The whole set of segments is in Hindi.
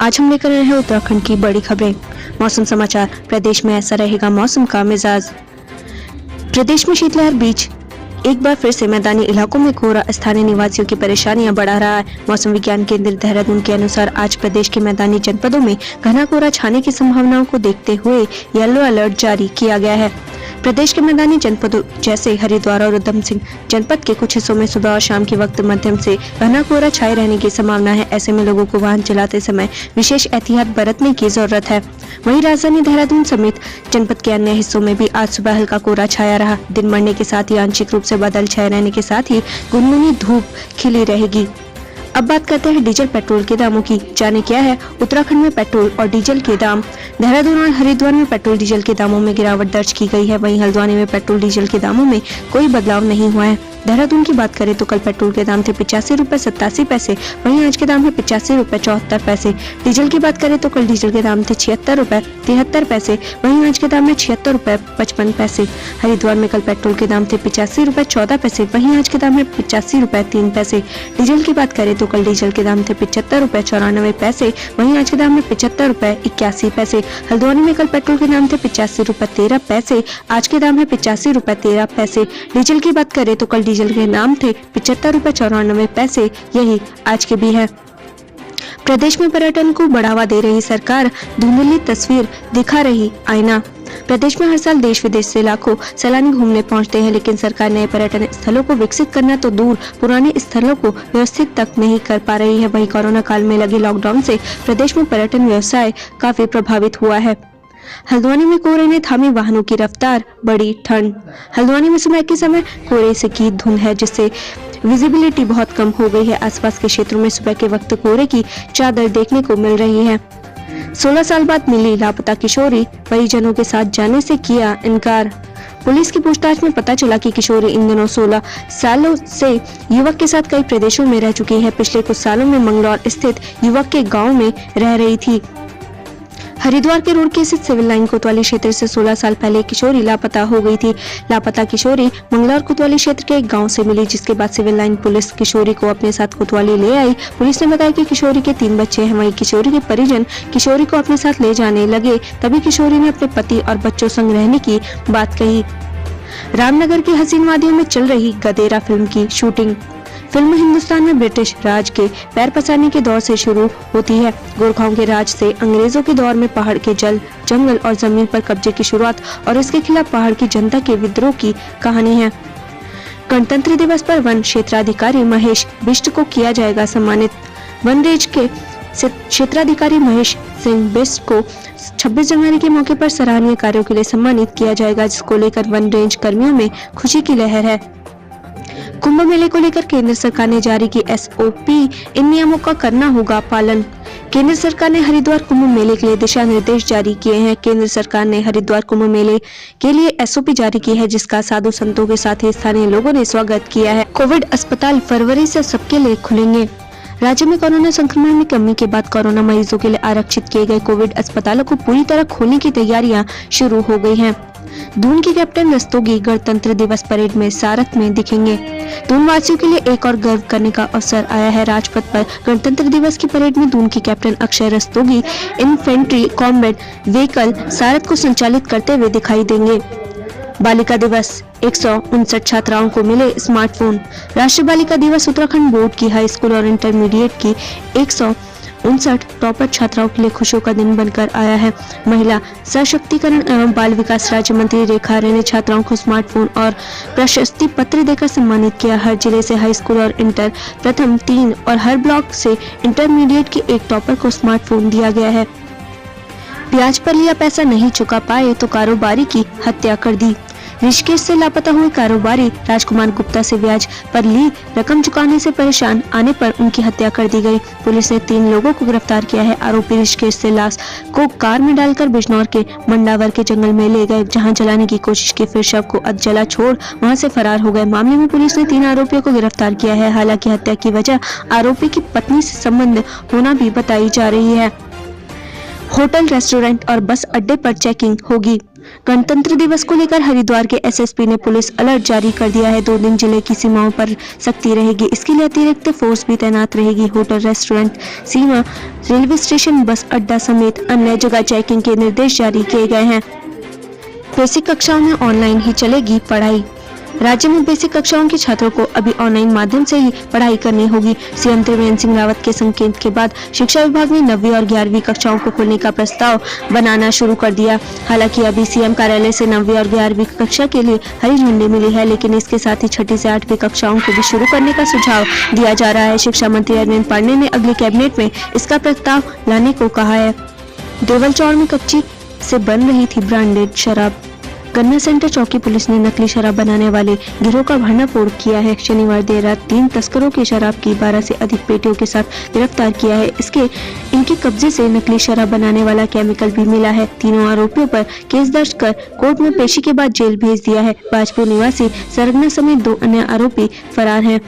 आज हम लेकर आए हैं उत्तराखंड की बड़ी खबरें। मौसम समाचार। प्रदेश में ऐसा रहेगा मौसम का मिजाज। प्रदेश में शीतलहर बीच एक बार फिर से मैदानी इलाकों में कोहरा स्थानीय निवासियों की परेशानियां बढ़ा रहा है। मौसम विज्ञान केंद्र देहरादून के अनुसार आज प्रदेश के मैदानी जनपदों में घना कोहरा छाने की संभावनाओं को देखते हुए येलो अलर्ट जारी किया गया है। प्रदेश के मैदानी जनपदों जैसे हरिद्वार और उधम सिंह जनपद के कुछ हिस्सों में सुबह और शाम के वक्त मध्यम से घना कोहरा छाए रहने की संभावना है। ऐसे में लोगों को वाहन चलाते समय विशेष एहतियात बरतने की जरूरत है। वहीं राजधानी देहरादून समेत जनपद के अन्य हिस्सों में भी आज सुबह हल्का कोहरा छाया रहा। दिन बढ़ने के साथ ही आंशिक रूप से बादल छाए रहने के साथ ही गुनगुनी धूप खिली रहेगी। अब बात करते हैं डीजल पेट्रोल के दामों की। जाने क्या है उत्तराखंड में पेट्रोल और डीजल के दाम। देहरादून और हरिद्वार में पेट्रोल डीजल के दामों में गिरावट दर्ज की गई है। वहीं हल्द्वानी में पेट्रोल डीजल के दामों में कोई बदलाव नहीं हुआ है। देहरादून की बात करें तो कल पेट्रोल के दाम थे 85 रुपए 87 पैसे, वहीं आज के दाम है 85 रुपए 74 पैसे। डीजल की बात करें तो कल डीजल के दाम थे 76 रुपए 73 पैसे, वहीं आज के दाम है 76 रुपए 55 पैसे। हरिद्वार में कल पेट्रोल के दाम थे 85 रुपए 14 पैसे, वहीं आज के दाम है 85 रुपए 3 पैसे। डीजल की बात करें तो कल डीजल के दाम थे 75 रुपए 94 पैसे, वहीं आज के दाम है 75 रुपए 81 पैसे। हल्द्वानी में कल पेट्रोल के दाम थे 85 रुपए 13 पैसे, आज के दाम है 85 रुपए 13 पैसे। डीजल की बात करें तो कल डीजल के नाम थे 75 रुपए 94 पैसे, यही आज के भी है। प्रदेश में पर्यटन को बढ़ावा दे रही सरकार, धुंधली तस्वीर दिखा रही आईना। प्रदेश में हर साल देश विदेश से लाखों सैलानी घूमने पहुंचते हैं, लेकिन सरकार नए पर्यटन स्थलों को विकसित करना तो दूर पुराने स्थलों को व्यवस्थित तक नहीं कर पा रही है। वहीं कोरोना काल में लगे लॉकडाउन से प्रदेश में पर्यटन व्यवसाय काफी प्रभावित हुआ है। हल्द्वानी में कोहरे ने थामी वाहनों की रफ्तार, बड़ी ठंड। हल्द्वानी में सुबह के समय कोहरे से की धुंध है, जिससे विजिबिलिटी बहुत कम हो गई है। आसपास के क्षेत्रों में सुबह के वक्त कोहरे की चादर देखने को मिल रही है। 16 साल बाद मिली लापता किशोरी, परिजनों के साथ जाने से किया इनकार। पुलिस की पूछताछ में पता चला कि किशोरी इन दिनों 16 सालों से युवक के साथ कई प्रदेशों में रह चुकी है। पिछले कुछ सालों में मंगलौर स्थित युवक के गाँव में रह रही थी। हरिद्वार के रोड के स्थित सिविल लाइन कोतवाली क्षेत्र से 16 साल पहले किशोरी लापता हो गई थी। लापता किशोरी मंगलौर कोतवाली क्षेत्र के एक गांव से मिली, जिसके बाद सिविल लाइन पुलिस किशोरी को अपने साथ कोतवाली ले आई। पुलिस ने बताया कि किशोरी के 3 बच्चे हैं। वहीं किशोरी के परिजन किशोरी को अपने साथ ले जाने लगे, तभी किशोरी ने अपने पति और बच्चों संग रहने की बात कही। रामनगर की हसीन वादियों में चल रही गदेरा फिल्म की शूटिंग। फिल्म हिंदुस्तान में ब्रिटिश राज के पैर पसारने के दौर से शुरू होती है। गोरखाओं के राज से अंग्रेजों के दौर में पहाड़ के जल, जंगल और जमीन पर कब्जे की शुरुआत और इसके खिलाफ पहाड़ की जनता के विद्रोह की कहानी है। गणतंत्र दिवस पर वन क्षेत्राधिकारी महेश बिष्ट को किया जाएगा सम्मानित। वन रेंज के क्षेत्राधिकारी महेश सिंह बिष्ट को 26 जनवरी के मौके पर सराहनीय कार्यों के लिए सम्मानित किया जाएगा, जिसको लेकर वन रेंज कर्मियों में खुशी की लहर है। कुंभ मेले को लेकर केंद्र सरकार ने जारी की SOP, इन नियमों का करना होगा पालन। केंद्र सरकार ने हरिद्वार कुंभ मेले के लिए दिशा निर्देश जारी किए हैं। केंद्र सरकार ने हरिद्वार कुंभ मेले के लिए SOP जारी की है, जिसका साधु संतों के साथ ही स्थानीय लोगों ने स्वागत किया है। कोविड अस्पताल फरवरी से सबके लिए खुलेंगे। राज्य में कोरोना संक्रमण में कमी के बाद कोरोना मरीजों के लिए आरक्षित किए गए कोविड अस्पतालों को पूरी तरह खोलने की तैयारियां शुरू हो गई हैं। दून के कैप्टन रस्तोगी गणतंत्र दिवस परेड में सारथ में दिखेंगे। दून वासियों के लिए एक और गर्व करने का अवसर आया है। राजपथ पर गणतंत्र दिवस की परेड में दून के captain Akshay Rastogi infantry combat vehicle सारथ को संचालित करते हुए दिखाई देंगे। बालिका दिवस, 159 छात्राओं को मिले स्मार्टफोन। राष्ट्रीय बालिका दिवस उत्तराखंड बोर्ड की हाई स्कूल और इंटरमीडिएट की 159 टॉपर छात्राओं के लिए खुशियों का दिन बनकर आया है। महिला सशक्तिकरण एवं बाल विकास राज्य मंत्री रेखा आर्य ने छात्राओं को स्मार्टफोन और प्रशस्ति पत्र देकर सम्मानित किया। हर जिले से हाई स्कूल और इंटर प्रथम 3 और हर ब्लॉक से इंटरमीडिएट के एक टॉपर को स्मार्टफोन दिया गया है। ब्याज पर लिया पैसा नहीं चुका पाए तो कारोबारी की हत्या कर दी। ऋषिकेश से लापता हुए कारोबारी राजकुमार गुप्ता से ब्याज पर ली रकम चुकाने से परेशान आने पर उनकी हत्या कर दी गई। पुलिस ने 3 लोगों को गिरफ्तार किया है। आरोपी ऋषिकेश से लाश को कार में डालकर बिजनौर के मंडावर के जंगल में ले गए, जहां जलाने की कोशिश की, फिर शव को अधजला छोड़ वहां से फरार हो गए। मामले में पुलिस ने 3 आरोपियों को गिरफ्तार किया है। हालांकि हत्या की वजह आरोपी की पत्नी से संबंध होना भी बताई जा रही है। होटल, रेस्टोरेंट और बस अड्डे पर चेकिंग होगी। गणतंत्र दिवस को लेकर हरिद्वार के एसएसपी ने पुलिस अलर्ट जारी कर दिया है। 2 दिन जिले की सीमाओं पर सख्ती रहेगी। इसके लिए अतिरिक्त फोर्स भी तैनात रहेगी। होटल, रेस्टोरेंट, सीमा, रेलवे स्टेशन, बस अड्डा समेत अन्य जगह चेकिंग के निर्देश जारी किए गए हैं। बेसिक कक्षाओं में ऑनलाइन ही चलेगी पढ़ाई। राज्य में बेसिक कक्षाओं के छात्रों को अभी ऑनलाइन माध्यम से ही पढ़ाई करनी होगी। सीएम त्रिवेंद्र सिंह रावत के संकेत के बाद शिक्षा विभाग ने 9वीं और 11वीं कक्षाओं को खोलने का प्रस्ताव बनाना शुरू कर दिया। हालांकि अभी सीएम कार्यालय से 9वीं और 11वीं कक्षा के लिए हरी झंडी मिली है, लेकिन इसके साथ ही 6ठी से 8वीं कक्षाओं को भी शुरू करने का सुझाव दिया जा रहा है। शिक्षा मंत्री अरविंद पांडे ने अगले कैबिनेट में इसका प्रस्ताव लाने को कहा है। देवलचौड़ में कच्ची से बन रही थी ब्रांडेड शराब। गन्ना सेंटर चौकी पुलिस ने नकली शराब बनाने वाले गिरोह का भंडाफोड़ किया है। शनिवार देर रात 3 तस्करों की शराब की 12 से अधिक पेटियों के साथ गिरफ्तार किया है। इनके कब्जे से नकली शराब बनाने वाला केमिकल भी मिला है। तीनों आरोपियों पर केस दर्ज कर कोर्ट में पेशी के बाद जेल भेज दिया है। बाजपुर निवासी सरगना समेत 2 अन्य आरोपी फरार हैं।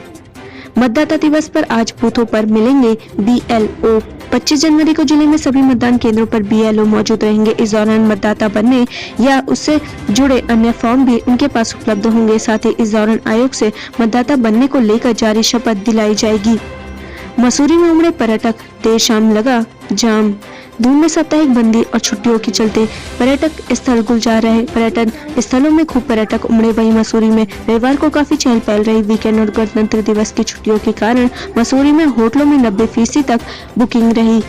मतदाता दिवस पर आज बूथों पर मिलेंगे BLO। 25 जनवरी को जिले में सभी मतदान केंद्रों पर BLO मौजूद रहेंगे। इस दौरान मतदाता बनने या उससे जुड़े अन्य फॉर्म भी उनके पास उपलब्ध होंगे। साथ ही इस दौरान आयोग से मतदाता बनने को लेकर जारी शपथ दिलाई जाएगी। मसूरी में उमड़े पर्यटक, देर शाम लगा जाम। दून में साप्ताहिक बंदी और छुट्टियों के चलते पर्यटक स्थल गुलजार रहे। पर्यटन स्थलों में खूब पर्यटक उमड़े। वहीं मसूरी में रविवार को काफी चहल पहल रही। वीकेंड और गणतंत्र दिवस की छुट्टियों के कारण मसूरी में होटलों में 90% तक बुकिंग रही।